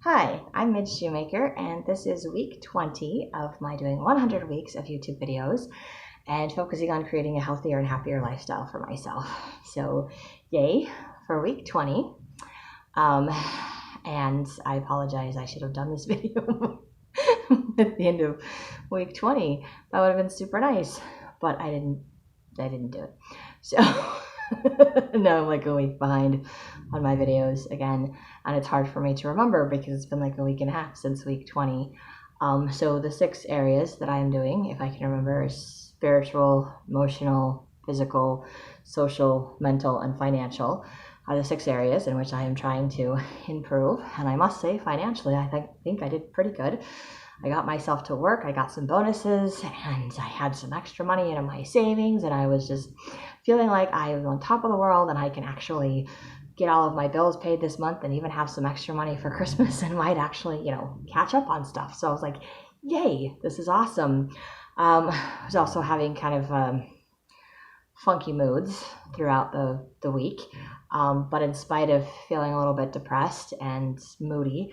Hi, I'm Midge Shoemaker, and this is week 20 of my doing 100 weeks of YouTube videos and focusing on creating a healthier and happier lifestyle for myself. So, yay for week 20. And I apologize, I should have done this video at the end of week 20. That would have been super nice, but I didn't do it. So now I'm like a week behind on my videos again, and it's hard for me to remember because it's been like a week and a half since week 20. So the 6 areas that I'm doing, if I can remember, is spiritual, emotional, physical, social, mental, and financial are the 6 areas in which I am trying to improve. And I must say, financially, I think I did pretty good. I got myself to work, I got some bonuses, and I had some extra money in my savings, and I was just feeling like I was on top of the world and I can actually get all of my bills paid this month and even have some extra money for Christmas and might actually, catch up on stuff. So I was like, yay, this is awesome. I was also having kind of funky moods throughout the week. But in spite of feeling a little bit depressed and moody,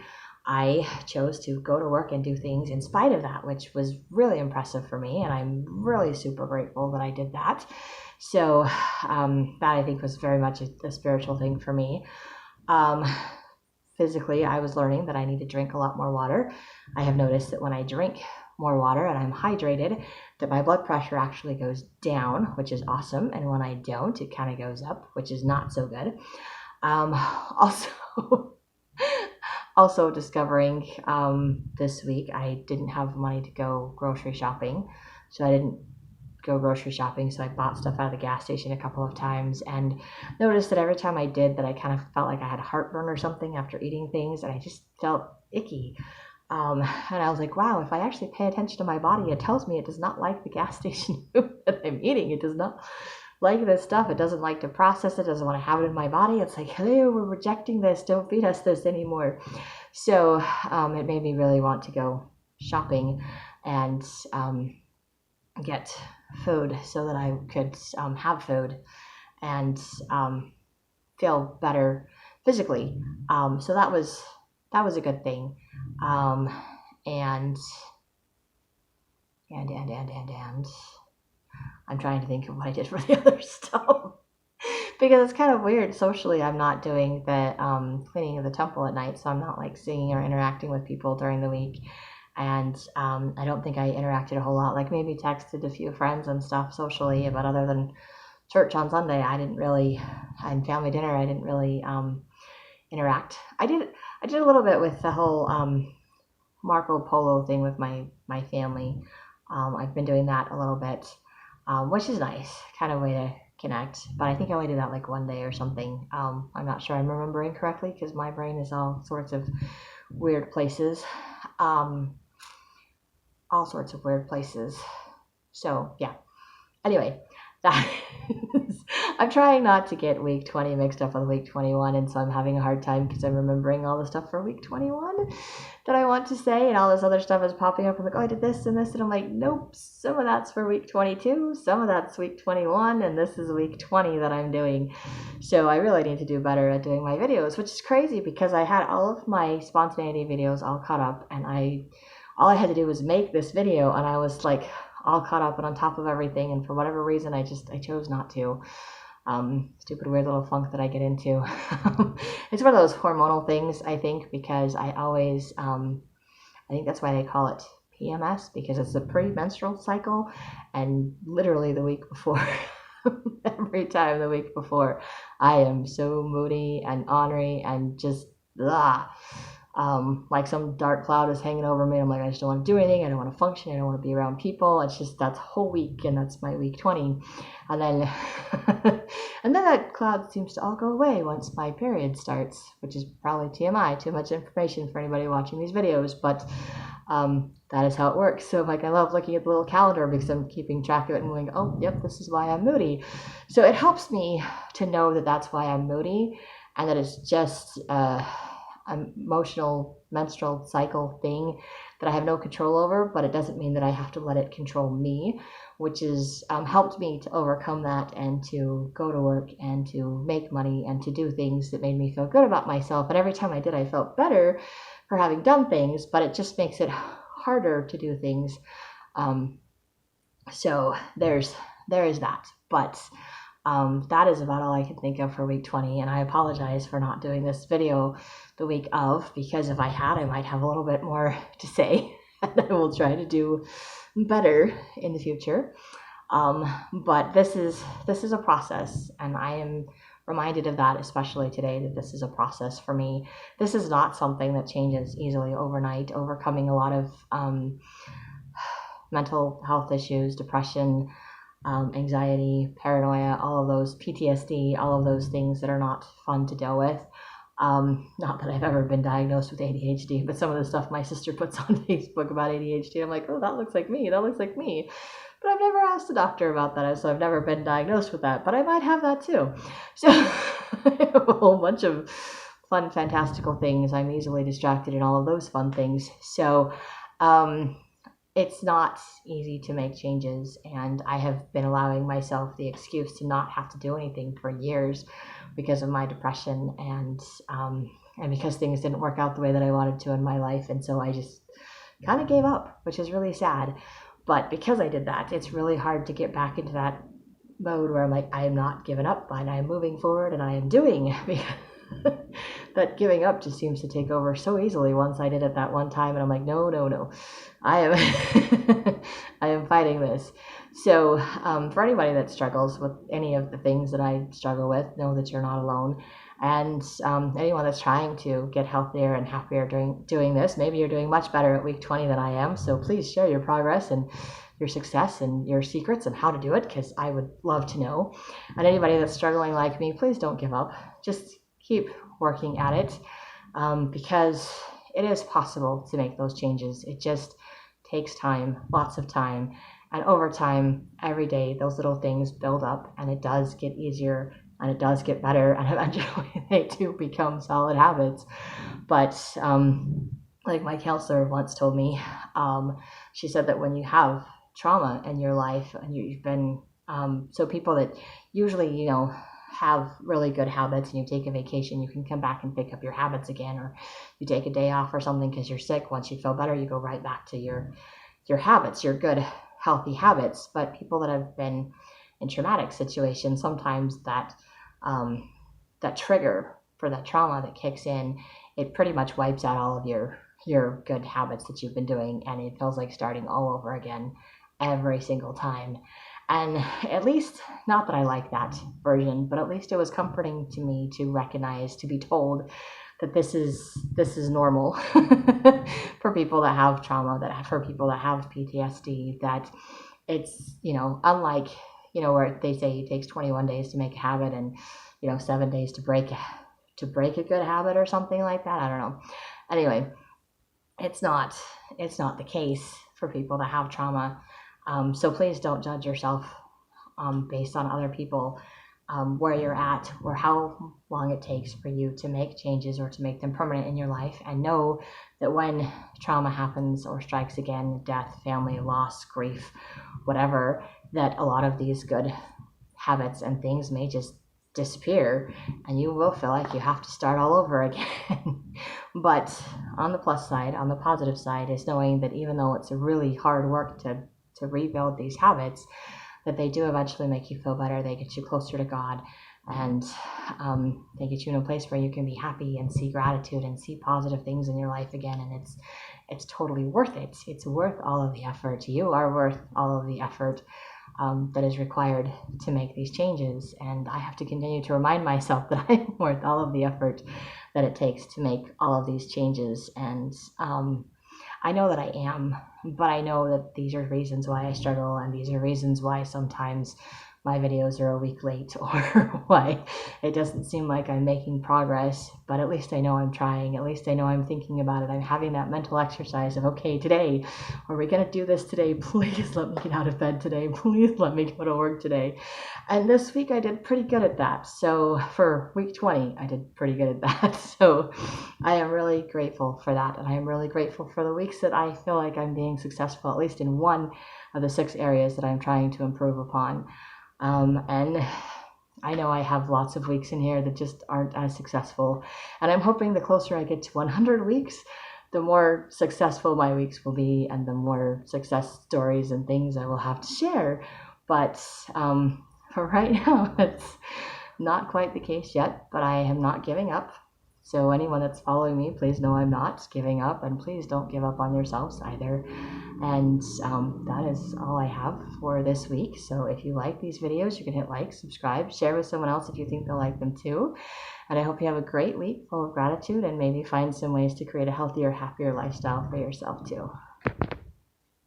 I chose to go to work and do things in spite of that, which was really impressive for me. And I'm really super grateful that I did that. So that I think was very much a spiritual thing for me. Physically, I was learning that I need to drink a lot more water. I have noticed that when I drink more water and I'm hydrated, that my blood pressure actually goes down, which is awesome. And when I don't, it kind of goes up, which is not so good. Also discovering this week, I didn't have money to go grocery shopping. So I didn't go grocery shopping. So I bought stuff out of the gas station a couple of times and noticed that every time I did that, I kind of felt like I had heartburn or something after eating things, and I just felt icky. And I was like, wow, if I actually pay attention to my body, it tells me it does not like the gas station food that I'm eating. It does not like this stuff. It doesn't like to process it, doesn't want to have it in my body. It's like, hello, we're rejecting this. Don't feed us this anymore. So it made me really want to go shopping and get food so that I could have food and feel better physically. So that was a good thing. And I'm trying to think of what I did for the other stuff. Because it's kind of weird socially. I'm not doing the cleaning of the temple at night, so I'm not like seeing or interacting with people during the week. And I don't think I interacted a whole lot. Like maybe texted a few friends and stuff socially, but other than church on Sunday, and family dinner, I didn't really interact. I did a little bit with the whole Marco Polo thing with my family. I've been doing that a little bit, which is nice, kind of way to connect. But I think I only did that like one day or something. I'm not sure I'm remembering correctly because my brain is all sorts of weird places. All sorts of weird places. So yeah. Anyway, that is, I'm trying not to get week 20 mixed up with week 21, and so I'm having a hard time because I'm remembering all the stuff for week 21 that I want to say, and all this other stuff is popping up. I'm like, oh, I did this and this, and I'm like, nope, some of that's for week 22, some of that's week 21, and this is week 20 that I'm doing. So I really need to do better at doing my videos, which is crazy because I had all of my spontaneity videos all caught up, and all I had to do was make this video, and I was like all caught up and on top of everything, and for whatever reason I chose not to. Stupid weird little funk that I get into. It's one of those hormonal things, I think, because I always I think that's why they call it PMS, because it's a premenstrual cycle, and literally the week before every time the week before I am so moody and ornery and just blah. Like some dark cloud is hanging over me. I'm like, I just don't want to do anything. I don't want to function. I don't want to be around people. It's just that's whole week, and that's my week 20. And then, and then that cloud seems to all go away once my period starts, which is probably TMI, too much information for anybody watching these videos. But that is how it works. So like, I love looking at the little calendar because I'm keeping track of it and going, oh, yep, this is why I'm moody. So it helps me to know that that's why I'm moody, and that it's just emotional menstrual cycle thing that I have no control over, but it doesn't mean that I have to let it control me, which has helped me to overcome that and to go to work and to make money and to do things that made me feel good about myself. And every time I did, I felt better for having done things, but it just makes it harder to do things. So there is that. But that is about all I can think of for week 20. And I apologize for not doing this video the week of, because if I had, I might have a little bit more to say. And I will try to do better in the future. But this is a process, and I am reminded of that, especially today, that this is a process for me. This is not something that changes easily overnight. Overcoming a lot of mental health issues, depression, anxiety, paranoia, all of those, PTSD, all of those things that are not fun to deal with. Not that I've ever been diagnosed with ADHD, but some of the stuff my sister puts on Facebook about ADHD, I'm like, oh, that looks like me. That looks like me. But I've never asked a doctor about that, so I've never been diagnosed with that. But I might have that too. So I have a whole bunch of fun, fantastical things. I'm easily distracted in all of those fun things. So it's not easy to make changes, and I have been allowing myself the excuse to not have to do anything for years because of my depression and because things didn't work out the way that I wanted to in my life. And so I just kind of gave up, which is really sad. But because I did that, it's really hard to get back into that mode where I'm like, I am not giving up, and I am moving forward, and I am doing. That giving up just seems to take over so easily once I did it that one time, and I'm like, no, I am I am fighting this. So for anybody that struggles with any of the things that I struggle with, know that you're not alone. And anyone that's trying to get healthier and happier doing this, maybe you're doing much better at week 20 than I am. So please share your progress and your success and your secrets and how to do it, because I would love to know. And anybody that's struggling like me, please don't give up. Just keep working at it, because it is possible to make those changes. It just takes time, lots of time. And over time, every day, those little things build up, and it does get easier, and it does get better, and eventually they do become solid habits. But like my counselor once told me, she said that when you have trauma in your life, and you've been, so people that usually, have really good habits, and you take a vacation, you can come back and pick up your habits again, or you take a day off or something because you're sick. Once you feel better, you go right back to your habits, your good, healthy habits. But people that have been in traumatic situations, sometimes that trigger for that trauma that kicks in, it pretty much wipes out all of your good habits that you've been doing, and it feels like starting all over again every single time. And at least, not that I like that version, but at least it was comforting to me to recognize, to be told that this is normal for people that have trauma, for people that have PTSD, that it's, unlike, where they say it takes 21 days to make a habit and, 7 days to break a good habit or something like that. I don't know. Anyway, it's not the case for people that have trauma. So please don't judge yourself based on other people, where you're at, or how long it takes for you to make changes or to make them permanent in your life. And know that when trauma happens or strikes again, death, family, loss, grief, whatever, that a lot of these good habits and things may just disappear, and you will feel like you have to start all over again. But on the plus side, on the positive side, is knowing that even though it's a really hard work to rebuild these habits, that they do eventually make you feel better. They get you closer to God, and they get you in a place where you can be happy and see gratitude and see positive things in your life again. And it's totally worth it. It's worth all of the effort. You are worth all of the effort that is required to make these changes. And I have to continue to remind myself that I'm worth all of the effort that it takes to make all of these changes. And I know that I am, but I know that these are reasons why I struggle, and these are reasons why sometimes my videos are a week late, or why it doesn't seem like I'm making progress. But at least I know I'm trying. At least I know I'm thinking about it. I'm having that mental exercise of, okay, today, are we going to do this today? Please let me get out of bed today. Please let me go to work today. And this week I did pretty good at that. So for week 20, I did pretty good at that. So I am really grateful for that. And I am really grateful for the weeks that I feel like I'm being successful, at least in one of the 6 areas that I'm trying to improve upon. And I know I have lots of weeks in here that just aren't as successful. And I'm hoping the closer I get to 100 weeks, the more successful my weeks will be and the more success stories and things I will have to share. But for right now, it's not quite the case yet, but I am not giving up. So anyone that's following me, please know I'm not giving up, and please don't give up on yourselves either. And that is all I have for this week. So if you like these videos, you can hit like, subscribe, share with someone else if you think they'll like them too. And I hope you have a great week full of gratitude and maybe find some ways to create a healthier, happier lifestyle for yourself too.